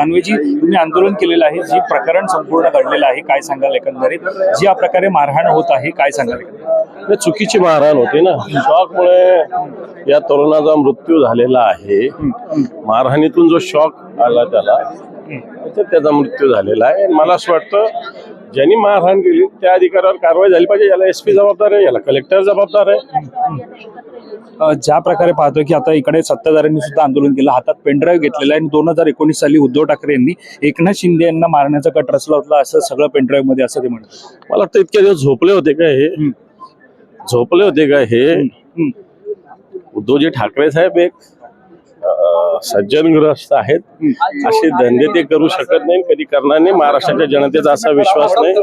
दानवेजी तुम्ही आंदोलन केलेलं आहे, जी प्रकरण संपूर्ण घडलेलं आहे, काय सांगाल एकंदरीत? ज्या प्रकारे मारहाण होत आहे काय सांगाल? चुकीची मारहाण होती ना, शॉकमुळे या तरुणाचा मृत्यू झालेला आहे. मारहाणीतून जो शॉक आला त्याचा मृत्यू झालेला आहे. मला असं वाटतं ज्यांनी मारहाण केली त्या अधिकाऱ्यावर कारवाई झाली पाहिजे. याला SP जबाबदार आहे, याला कलेक्टर जबाबदार आहे. ज्या प्रकारे पाहतोय की आता इकडे सत्ताधाऱ्यांनी सुद्धा आंदोलन केलं, हातात पेनड्राईव्ह घेतलेला आहे आणि 2019 साली उद्धव ठाकरे यांनी एकनाथ शिंदे यांना मारण्याचा कट रचला होता असं सगळं पेनड्राईव्ह मध्ये असं ते म्हणतात. मला वाटतं इतके दिवस झोपले होते का हे उद्धवजी ठाकरे साहेब एक सज्जनग्रस्त आहेत. असे धंदे ते करू शकत नाही, कधी करणार नाही. महाराष्ट्राच्या जनतेचा असा विश्वास नाही.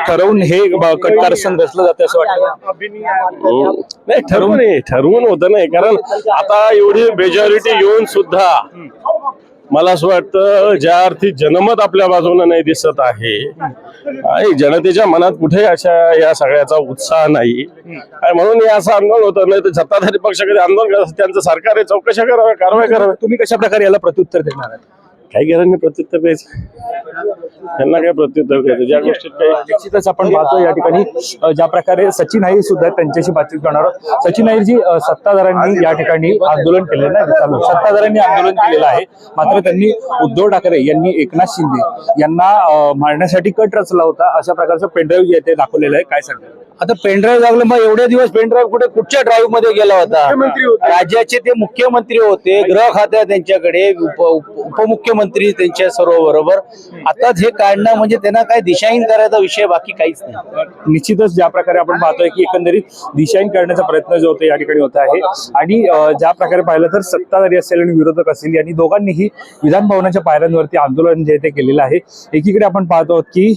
ठरवून हे कट कारस्थान रचलं जाते असं वाटतं? नाही, ठरवून होतं नाही. कारण आता एवढी मेजॉरिटी येऊन सुद्धा मला असं वाटतं ज्या अर्थी जनमत आपल्या बाजूने नाही दिसत आहे आणि जनतेच्या मनात कुठे अशा या सगळ्याचा उत्साह नाही आणि म्हणून हे असं आंदोलन होतं. नाही तर सत्ताधारी पक्ष कधी आंदोलन करत त्यांचं सरकार आहे, चौकशा कराव्या, कारवाई करावी. तुम्ही कशा प्रकारे याला प्रत्युत्तर देणार आहे? काही गरज नाही प्रत्युत्तर द्यायचं, त्यांना काय प्रत्युत्तर द्यायचं ज्या गोष्टीत काही. निश्चितच आपण पाहतो या ठिकाणी ज्या प्रकारे सचिन अहिर सुद्धा त्यांच्याशी बातचीत करणार आहोत. सचिन अहिरजी, सत्ताधाऱ्यांनी या ठिकाणी आंदोलन केलेलं आहे, सत्ताधाऱ्यांनी आंदोलन केलेलं आहे, मात्र त्यांनी उद्धव ठाकरे यांनी एकनाथ शिंदे यांना मारण्यासाठी कट रचला होता अशा प्रकारचं पेनड्राईव्ह जे ते दाखवलेलं आहे. काय सांगतात? आता पेनड्राईव्ह लागलं, मग एवढे दिवस पेनड्राईव्ह कुठच्या ड्राईव्ह मध्ये गेला होता? राज्याचे ते मुख्यमंत्री होते, गृह खात्या त्यांच्याकडे, उपमुख्यमंत्री त्यांच्या सर्व बरोबर. आता हे काढणं म्हणजे त्यांना काय दिशाहीन करायचा विषय, बाकी काहीच नाही. निश्चितच ज्या प्रकारे आपण पाहतोय की एकंदरीत दिशाहीन करण्याचा प्रयत्न जो होतो या ठिकाणी होत आहे आणि ज्या प्रकारे पाहिलं तर सत्ताधारी असेल आणि विरोधक असतील यांनी दोघांनीही विधान भवनाच्या पायऱ्यांवरती आंदोलन जे ते केलेलं आहे. एकीकडे आपण पाहतो की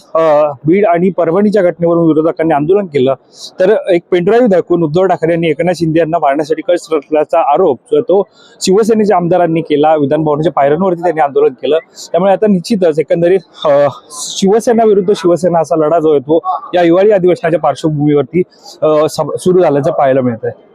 बीड आणि परभणीच्या घटनेवरून विरोधकांनी आंदोलन केलं, तर एक पेनड्राईव्ह दाखवून उद्धव ठाकरे यांनी एकनाथ शिंदे यांना मारण्यासाठी कट रचल्याचा आरोप तो शिवसेनेच्या आमदारांनी केला. विधान भवनाच्या पायऱ्यांवरती त्यांनी आंदोलन केलं. त्यामुळे आता निश्चितच एकंदरीत शिवसेना विरुद्ध शिवसेना असा लढा जो आहे तो या हिवाळी अधिवेशनाच्या पार्श्वभूमीवरती सुरू झाल्याचं पाहायला मिळत आहे.